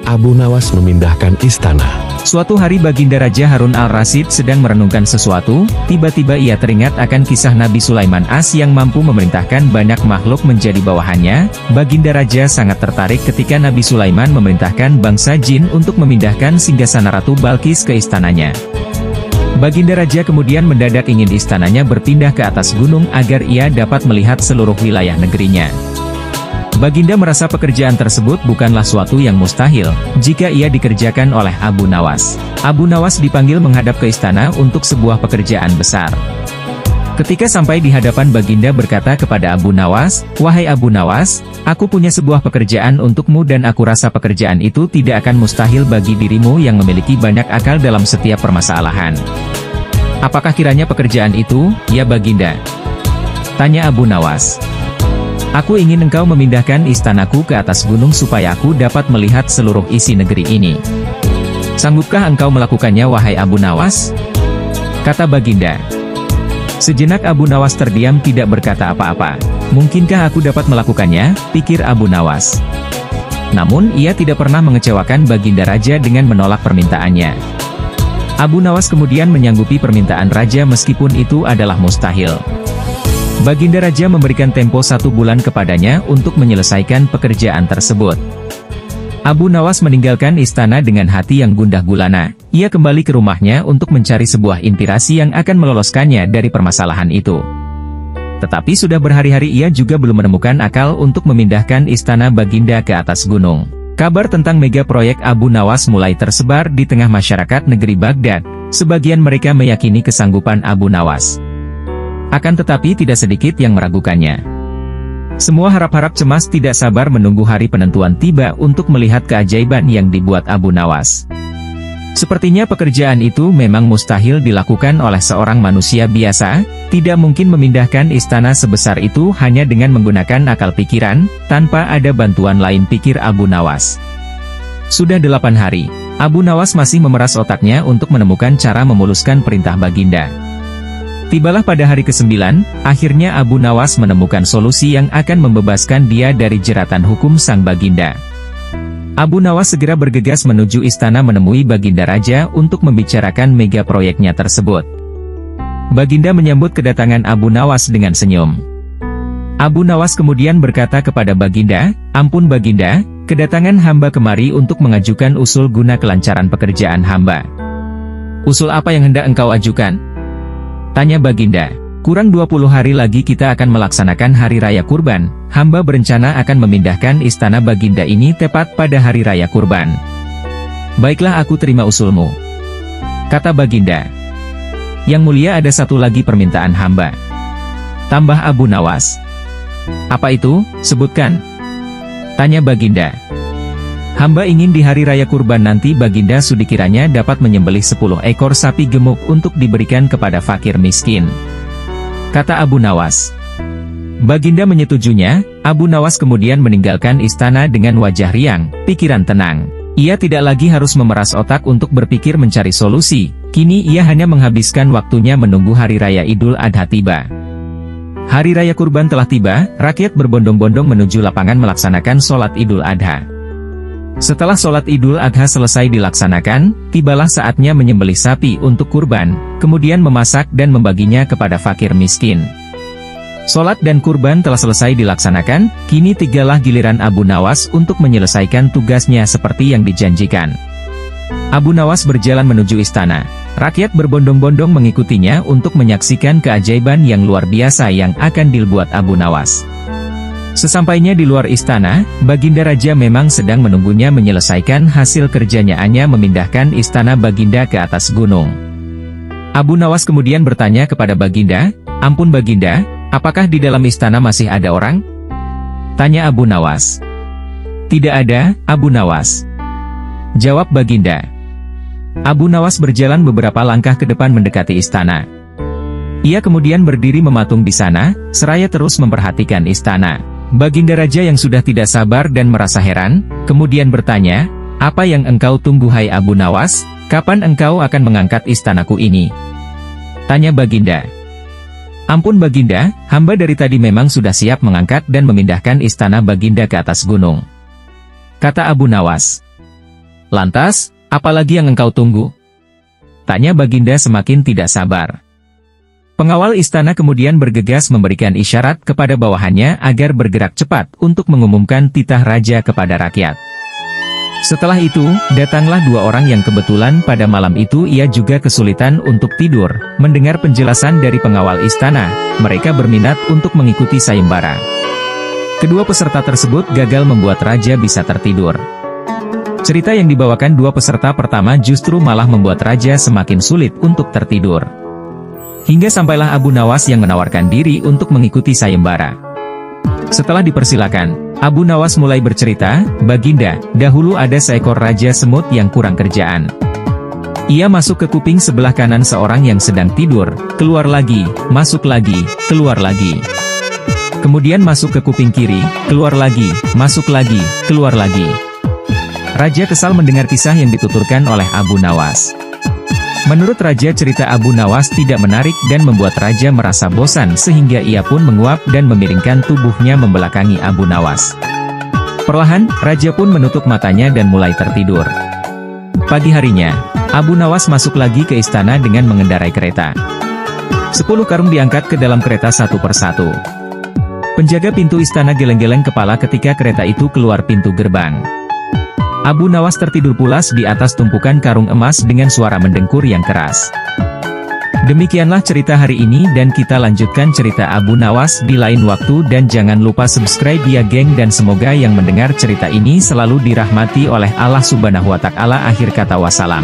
Abu Nawas memindahkan istana. Suatu hari Baginda Raja Harun al-Rasyid sedang merenungkan sesuatu, tiba-tiba ia teringat akan kisah Nabi Sulaiman As yang mampu memerintahkan banyak makhluk menjadi bawahannya. Baginda Raja sangat tertarik ketika Nabi Sulaiman memerintahkan bangsa jin untuk memindahkan singgasana Ratu Balkis ke istananya. Baginda Raja kemudian mendadak ingin istananya berpindah ke atas gunung agar ia dapat melihat seluruh wilayah negerinya. Baginda merasa pekerjaan tersebut bukanlah suatu yang mustahil, jika ia dikerjakan oleh Abu Nawas. Abu Nawas dipanggil menghadap ke istana untuk sebuah pekerjaan besar. Ketika sampai di hadapan Baginda berkata kepada Abu Nawas, "Wahai Abu Nawas, aku punya sebuah pekerjaan untukmu dan aku rasa pekerjaan itu tidak akan mustahil bagi dirimu yang memiliki banyak akal dalam setiap permasalahan." "Apakah kiranya pekerjaan itu, ya Baginda?" tanya Abu Nawas. "Aku ingin engkau memindahkan istanaku ke atas gunung supaya aku dapat melihat seluruh isi negeri ini. Sanggupkah engkau melakukannya wahai Abu Nawas?" kata Baginda. Sejenak Abu Nawas terdiam tidak berkata apa-apa. "Mungkinkah aku dapat melakukannya?" pikir Abu Nawas. Namun ia tidak pernah mengecewakan Baginda Raja dengan menolak permintaannya. Abu Nawas kemudian menyanggupi permintaan Raja meskipun itu adalah mustahil. Baginda Raja memberikan tempo 1 bulan kepadanya untuk menyelesaikan pekerjaan tersebut. Abu Nawas meninggalkan istana dengan hati yang gundah gulana. Ia kembali ke rumahnya untuk mencari sebuah inspirasi yang akan meloloskannya dari permasalahan itu. Tetapi sudah berhari-hari ia juga belum menemukan akal untuk memindahkan istana Baginda ke atas gunung. Kabar tentang mega proyek Abu Nawas mulai tersebar di tengah masyarakat negeri Baghdad. Sebagian mereka meyakini kesanggupan Abu Nawas. Akan tetapi tidak sedikit yang meragukannya. Semua harap-harap cemas tidak sabar menunggu hari penentuan tiba untuk melihat keajaiban yang dibuat Abu Nawas. Sepertinya pekerjaan itu memang mustahil dilakukan oleh seorang manusia biasa, tidak mungkin memindahkan istana sebesar itu hanya dengan menggunakan akal pikiran, tanpa ada bantuan lain pikir Abu Nawas. Sudah 8 hari, Abu Nawas masih memeras otaknya untuk menemukan cara memuluskan perintah Baginda. Tibalah pada hari ke-9, akhirnya Abu Nawas menemukan solusi yang akan membebaskan dia dari jeratan hukum sang Baginda. Abu Nawas segera bergegas menuju istana menemui Baginda Raja untuk membicarakan mega proyeknya tersebut. Baginda menyambut kedatangan Abu Nawas dengan senyum. Abu Nawas kemudian berkata kepada Baginda, "Ampun Baginda, kedatangan hamba kemari untuk mengajukan usul guna kelancaran pekerjaan hamba." "Usul apa yang hendak engkau ajukan?" tanya Baginda. "Kurang 20 hari lagi kita akan melaksanakan Hari Raya Kurban. Hamba berencana akan memindahkan istana Baginda ini tepat pada Hari Raya Kurban." "Baiklah, aku terima usulmu," kata Baginda. "Yang mulia, ada satu lagi permintaan hamba," tambah Abu Nawas. "Apa itu? Sebutkan," tanya Baginda. "Hamba ingin di Hari Raya Kurban nanti Baginda Sudikiranya dapat menyembelih 10 ekor sapi gemuk untuk diberikan kepada fakir miskin," kata Abu Nawas. Baginda menyetujuinya. Abu Nawas kemudian meninggalkan istana dengan wajah riang, pikiran tenang. Ia tidak lagi harus memeras otak untuk berpikir mencari solusi, kini ia hanya menghabiskan waktunya menunggu Hari Raya Idul Adha tiba. Hari Raya Kurban telah tiba, rakyat berbondong-bondong menuju lapangan melaksanakan sholat Idul Adha. Setelah sholat Idul Adha selesai dilaksanakan, tibalah saatnya menyembelih sapi untuk kurban, kemudian memasak dan membaginya kepada fakir miskin. Sholat dan kurban telah selesai dilaksanakan, kini tigalah giliran Abu Nawas untuk menyelesaikan tugasnya seperti yang dijanjikan. Abu Nawas berjalan menuju istana. Rakyat berbondong-bondong mengikutinya untuk menyaksikan keajaiban yang luar biasa yang akan dibuat Abu Nawas. Sesampainya di luar istana, Baginda Raja memang sedang menunggunya menyelesaikan hasil kerjanya, hanya memindahkan istana Baginda ke atas gunung. Abu Nawas kemudian bertanya kepada Baginda, "Ampun Baginda, apakah di dalam istana masih ada orang?" tanya Abu Nawas. "Tidak ada, Abu Nawas," jawab Baginda. Abu Nawas berjalan beberapa langkah ke depan mendekati istana. Ia kemudian berdiri mematung di sana, seraya terus memperhatikan istana. Baginda Raja yang sudah tidak sabar dan merasa heran, kemudian bertanya, "Apa yang engkau tunggu hai Abu Nawas? Kapan engkau akan mengangkat istanaku ini?" tanya Baginda. "Ampun Baginda, hamba dari tadi memang sudah siap mengangkat dan memindahkan istana Baginda ke atas gunung," kata Abu Nawas. "Lantas, apalagi yang engkau tunggu?" tanya Baginda semakin tidak sabar. Pengawal istana kemudian bergegas memberikan isyarat kepada bawahannya agar bergerak cepat untuk mengumumkan titah raja kepada rakyat. Setelah itu, datanglah dua orang yang kebetulan pada malam itu ia juga kesulitan untuk tidur. Mendengar penjelasan dari pengawal istana, mereka berminat untuk mengikuti sayembara. Kedua peserta tersebut gagal membuat raja bisa tertidur. Cerita yang dibawakan dua peserta pertama justru malah membuat raja semakin sulit untuk tertidur. Hingga sampailah Abu Nawas yang menawarkan diri untuk mengikuti sayembara. Setelah dipersilakan, Abu Nawas mulai bercerita, "Baginda, dahulu ada seekor raja semut yang kurang kerjaan. Ia masuk ke kuping sebelah kanan seorang yang sedang tidur, keluar lagi, masuk lagi, keluar lagi. Kemudian masuk ke kuping kiri, keluar lagi, masuk lagi, keluar lagi." Raja kesal mendengar kisah yang dituturkan oleh Abu Nawas. Menurut raja, cerita Abu Nawas tidak menarik dan membuat raja merasa bosan sehingga ia pun menguap dan memiringkan tubuhnya membelakangi Abu Nawas. Perlahan, raja pun menutup matanya dan mulai tertidur. Pagi harinya, Abu Nawas masuk lagi ke istana dengan mengendarai kereta. 10 karung diangkat ke dalam kereta satu persatu. Penjaga pintu istana geleng-geleng kepala ketika kereta itu keluar pintu gerbang. Abu Nawas tertidur pulas di atas tumpukan karung emas dengan suara mendengkur yang keras. Demikianlah cerita hari ini dan kita lanjutkan cerita Abu Nawas di lain waktu dan jangan lupa subscribe ya geng dan semoga yang mendengar cerita ini selalu dirahmati oleh Allah Subhanahu wa Ta'ala. Akhir kata wassalam.